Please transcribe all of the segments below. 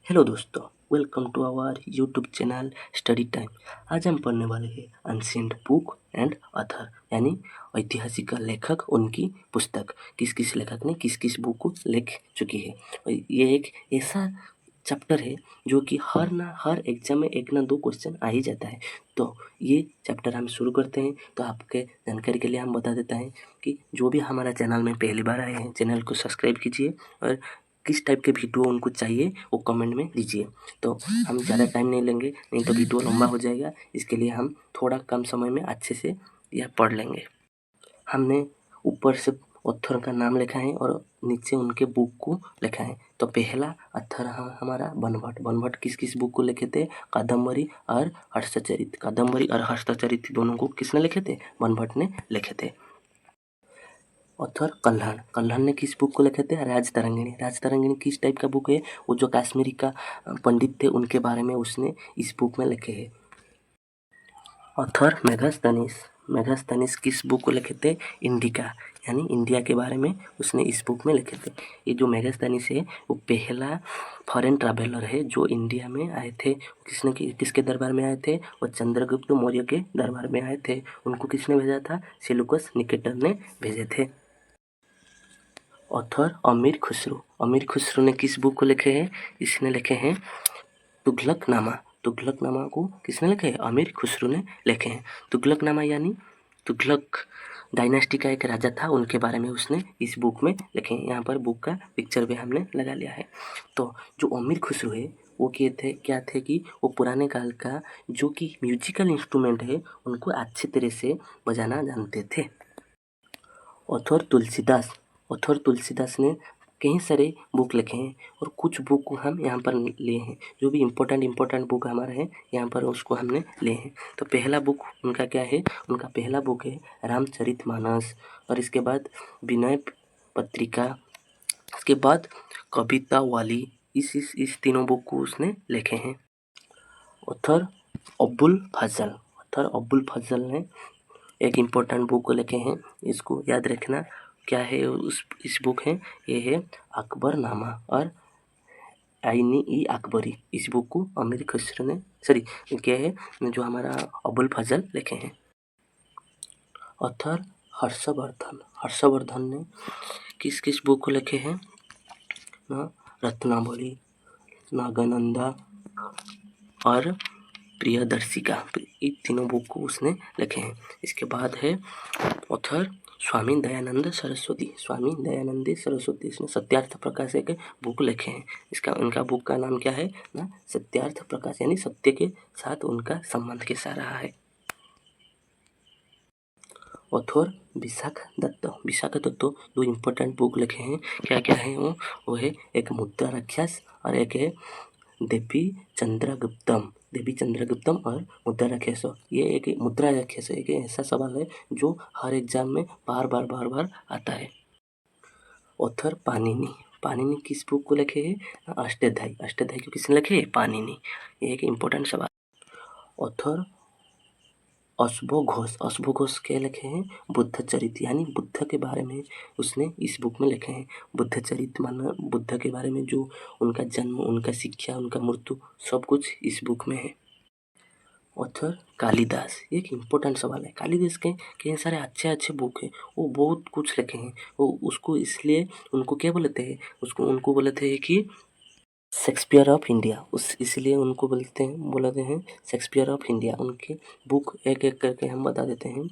Hello दोस्तों, welcome to our YouTube channel study time. आज हम पढ़ने वाले हैं एंशिएंट बुक एंड ऑथर, यानी ऐतिहासिक लेखक, उनकी पुस्तक। किस किस लेखक ने किस किस बुक को लिख चुकी है। और ये एक ऐसा चैप्टर है जो कि हर एग्जाम में एक ना दो क्वेश्चन आ ही जाता है। तो ये चैप्टर हम शुरू करते हैं। तो आपके जानकारी के लिए हम बता देता है कि जो भी हमारा चैनल में पहली बार आए हैं, चैनल को सब्सक्राइब कीजिए और किस टाइप के वीडियो उनको चाहिए वो कमेंट में दीजिए। तो हम ज़्यादा टाइम नहीं लेंगे, नहीं तो वीडियो लंबा हो जाएगा। इसके लिए हम थोड़ा कम समय में अच्छे से यह पढ़ लेंगे। हमने ऊपर से ऑथर का नाम लिखा है और नीचे उनके बुक को लिखा है। तो पहला ऑथर हमारा बनभट्ट। बनभट्ट किस किस बुक को लिखे थे? कादम्बरी और हर्षचरित। कादम्बरी और हर्षचरित दोनों को किसने लिखे थे? बनभट्ट ने लिखे थे। ऑथर कल्हण। कल्हण ने किस बुक को लिखे थे? राजतरंगिणी। राजतरंगिणी किस टाइप का बुक है? वो जो कश्मीरी का पंडित थे उनके बारे में उसने इस बुक में लिखे हैं। ऑथर मेगास्थनीज। मेगास्थनीज किस बुक को लिखे थे? इंडिका, यानी इंडिया के बारे में उसने इस बुक में लिखे थे। ये जो मेगास्थनीज है वो पहला फॉरेन ट्रैवलर है जो इंडिया में आए थे। किसके दरबार में आए थे? वो चंद्रगुप्त मौर्य के दरबार में आए थे। उनको किसने भेजा था? सेल्यूकस निकेटर ने भेजे थे। ऑथर अमीर खुसरो। अमीर खुसरो ने किस बुक को लिखे हैं? इसने लिखे हैं तुगलकनामा। तुगलकनामा को किसने लिखे हैं? अमीर खुसरो ने लिखे हैं। तुगलकनामा यानी तुगलक डायनेस्टी का एक राजा था, उनके बारे में उसने इस बुक में लिखे हैं। यहाँ पर बुक का पिक्चर भी हमने लगा लिया है। तो जो अमीर खुसरो है वो क्या थे कि वो पुराने काल का जो कि म्यूजिकल इंस्ट्रूमेंट है उनको अच्छी तरह से बजाना जानते थे। ऑथर तुलसीदास। ऑथर तुलसीदास ने कई सारे बुक लिखे हैं और कुछ बुक को हम यहाँ पर लिए हैं। जो भी इम्पोर्टेंट बुक हमारा है यहाँ पर उसको हमने लिए हैं। तो पहला बुक उनका क्या है? उनका पहला बुक है रामचरितमानस, और इसके बाद विनय पत्रिका, इसके बाद कविता वाली। इस तीनों बुक को उसने लिखे हैं। ऑथर अबुल फजल। ऑथर अबुल फजल ने एक इम्पोर्टेंट बुक को लिखे हैं, इसको याद रखना। क्या है इस बुक है? ये है अकबरनामा और आईनी ई अकबरी। इस बुक को अमीर खुसरो ने क्या है जो हमारा अबुल फजल लिखे हैं। ऑथर हर्षवर्धन। हर्षवर्धन ने किस किस बुक को लिखे हैं? रत्नावली, नागानंदा और प्रियदर्शिका। ये तीनों बुक को उसने लिखे हैं। इसके बाद है ऑथर स्वामी दयानंद सरस्वती। स्वामी दयानंद सरस्वती, इसने सत्यार्थ प्रकाश एक बुक लिखे हैं। उनका बुक का नाम क्या है ना? सत्यार्थ प्रकाश, यानी सत्य के साथ उनका संबंध कैसा रहा है। ऑथर विशाख दत्त। विशाख दत्त दो इम्पोर्टेंट बुक लिखे हैं। क्या क्या है वो है एक मुद्रा राक्षस और एक है देवी चंद्रगुप्तम। देवी चंद्रगुप्तम और मुद्रा राक्षस। ये एक मुद्रा राक्षस एक ऐसा सवाल है जो हर एग्जाम में बार बार आता है। ऑथर पाणिनि। पाणिनि किस बुक को लिखे हैं? अष्टाध्यायी। अष्टाध्यायी को किसने लिखे? पाणिनि। ये एक इम्पोर्टेंट सवाल। ऑथर अश्वघोष। अश्वघोष क्या लिखे हैं? बुद्ध चरित, यानी बुद्ध के बारे में उसने इस बुक में लिखे हैं। बुद्ध चरित माना बुद्ध के बारे में जो उनका जन्म, उनका शिक्षा, उनका मृत्यु सब कुछ इस बुक में है। ऑथर कालिदास। एक इम्पोर्टेंट सवाल है। कालिदास के कई सारे अच्छे बुक हैं, वो बहुत कुछ लिखे हैं। वो उसको इसलिए उनको क्या बोलते हैं? उनको बोलते हैं कि शेक्सपियर ऑफ इंडिया। इसलिए उनको बोलते हैं शेक्सपियर ऑफ इंडिया। उनके बुक एक एक करके हम बता देते हैं।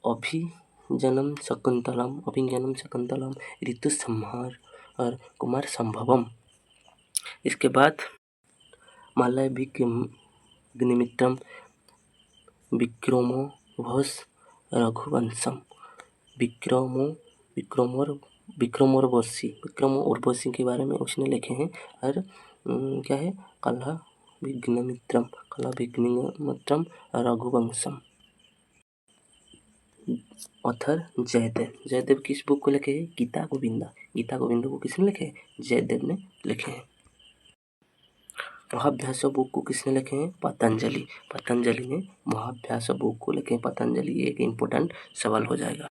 अभिजनम शकुंतलम, ऋतुसंहार और कुमार संभवम। इसके बाद मालयाभिज्ञनिमित्तम, विक्रमो वंश रघुवंशम। विक्रमोर्वशी के बारे में उसने लिखे हैं। और क्या है? कलाभिज्ञनिमित्तम रघुवंशम। ऑथर जयदेव। जयदेव किस बुक को लिखे हैं? गीता गोविंदा। गीता गोविंदा को किसने लिखे हैं? जयदेव ने लिखे हैं। महाभ्यास बुक को किसने लिखे हैं? पतंजलि। पतंजलि ने महाभ्यास बुक को लिखे हैं। पतंजलि एक इम्पोर्टेंट सवाल हो जाएगा।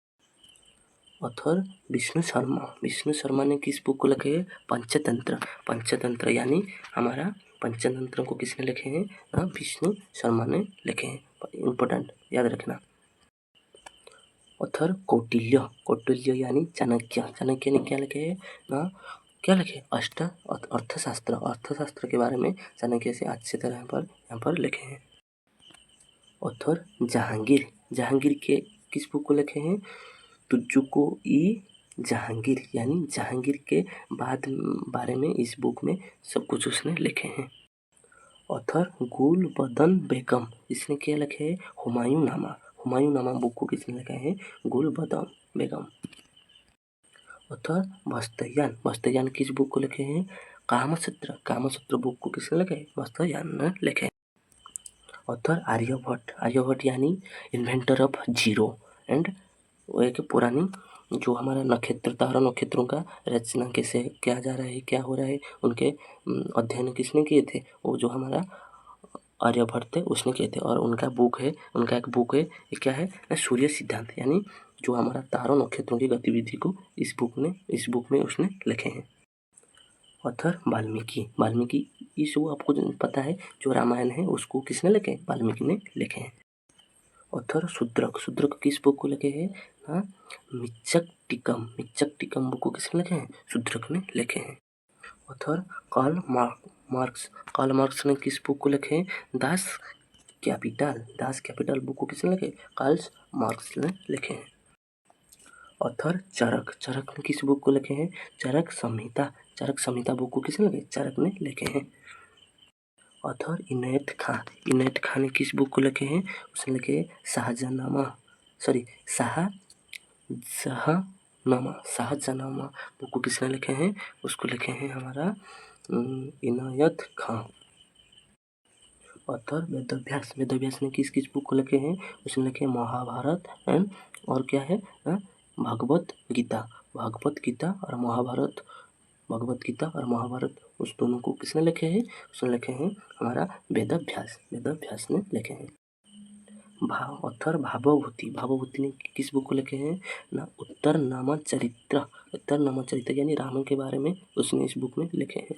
ऑथर विष्णु शर्मा। विष्णु शर्मा ने किस बुक को लिखे है? पंचतंत्र। पंचतंत्र यानी हमारा पंचतंत्र को किसने लिखे हैं? विष्णु शर्मा ने लिखे हैं। इम्पोर्टेंट, याद रखना। ऑथर कौटिल्य। कौटिल्य यानी चाणक्य। चाणक्य ने क्या लिखे है? क्या लिखे? अर्थशास्त्र। अर्थशास्त्र के बारे में चाणक्य से अच्छी तरह यहाँ पर लिखे हैं। ऑथर जहांगीर। जहांगीर के किस बुक को लिखे हैं? तुझको ई जहांगीर यानी जहांगीर के बारे में इस बुक में सब कुछ उसने लिखे हैं। ऑथर गुलबदन बेगम। इसने क्या लिखे है? हुमायूं नामा। हुमायूं नामा बुक को किसने लिखा है? गुलबदन बेगम। ऑथर बस्तयान। बस्तयान किस बुक को लिखे हैं? कामसूत्र। कामसूत्र बुक को किसने लिखा है? बस्तयान ने लिखे हैं। ऑथर आर्यभट्ट। आर्यभट्ट यानी इन्वेंटर ऑफ जीरो एंड वो एक पुरानी जो हमारा नक्षत्र तारा नक्षत्रों का रचना कैसे किया जा रहा है, क्या हो रहा है, उनके अध्ययन किसने किए थे? वो जो हमारा आर्यभट्ट थे उसने किए थे। और उनका एक बुक है, ये क्या है? सूर्य सिद्धांत यानी जो हमारा तारों नक्षत्रों की गतिविधि को इस बुक में उसने लिखे हैं। ऑथर वाल्मीकि। वाल्मीकि इस वो आपको पता है जो रामायण है उसको किसने लिखे? वाल्मीकि ने लिखे हैं। ऑथर शूद्रक। शूद्रक किस बुक को लिखे हैं? मिच्छक टिकम बुक को किसने लिखे हैं? शूद्रक ने लिखे हैं। Author Karl Marx. Karl Marx ने किस बुक को लिखे हैं? दास कैपिटल बुक को किसने लिखे? कार्ल मार्क्स ने लिखे हैं। ऑथर चरक। चरक ने किस बुक को लिखे हैं? चरक संहिता बुक को किसने लिखे? चरक ने लिखे हैं। ऑथर इनायत खां। इनायत खां ने किस बुक को लिखे हैं? उसने लिखे शाहजहानामा बुक को किसने लिखे हैं? उसको लिखे हैं हमारा इनायत खां। ऑथर वेदव्यास। वेदव्यास ने किस बुक को लिखे हैं? उसने लिखे महाभारत एंड और क्या है? भगवत गीता और महाभारत उस दोनों को किसने लिखे हैं? उसने लिखे हैं हमारा वेदव्यास ने लिखे हैं। ऑथर भावभूति ने किस बुक को लिखे हैं? उत्तरनामा चरित्र यानी रावण के बारे में उसने इस बुक में लिखे हैं।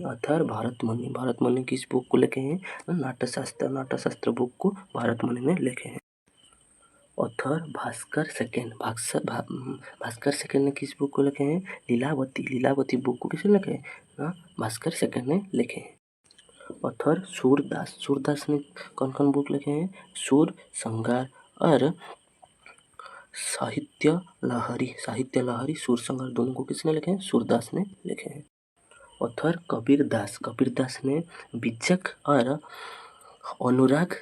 ऑथर भरतमुनि किस बुक को लिखे हैं? नाट्यशास्त्र बुक को भरतमुनि ने लिखे हैं। ऑथर भास्कर सेकंड ने किस बुक को लिखे हैं? लीलावती बुक को किसने लिखे हैं? भास्कर सेकंड ने लिखे हैं। ऑथर सूरदास ने कौन बुक लिखे हैं? सूर संहार और साहित्य लहरी सूर संहार दोनों को किसने लिखे हैं? सूरदास ने लिखे हैं। ऑथर कबीरदास ने विजक और अनुराग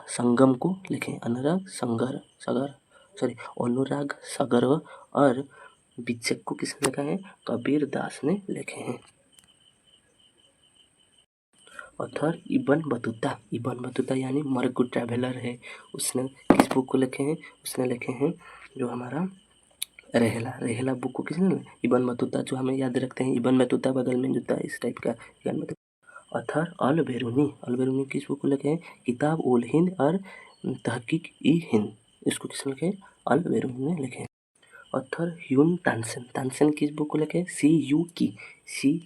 संगम को लिखे हैं। अनुराग सागर और विजक को किसने लिखा है? कबीरदास ने लिखे हैं। ऑथर इब्न बतूता यानी मरकू ट्रैवलर है, उसने किस बुक को लिखे हैं? उसने लिखे हैं जो हमारा रहेला बुक को किसने? इब्न बतूता, जो हमें याद रखते हैं इब्न बतूता बगल में जूता इस टाइप का। ऑथर अल बेरूनी किस बुक को लिखे हैं? किताब उल हिंद और तहकीक ई हिंद, इसको किसने लिखे? अल बेरूनी ने लिखे हैं। ऑथर ह्यून तानसेन किस बुक को लिखे? सी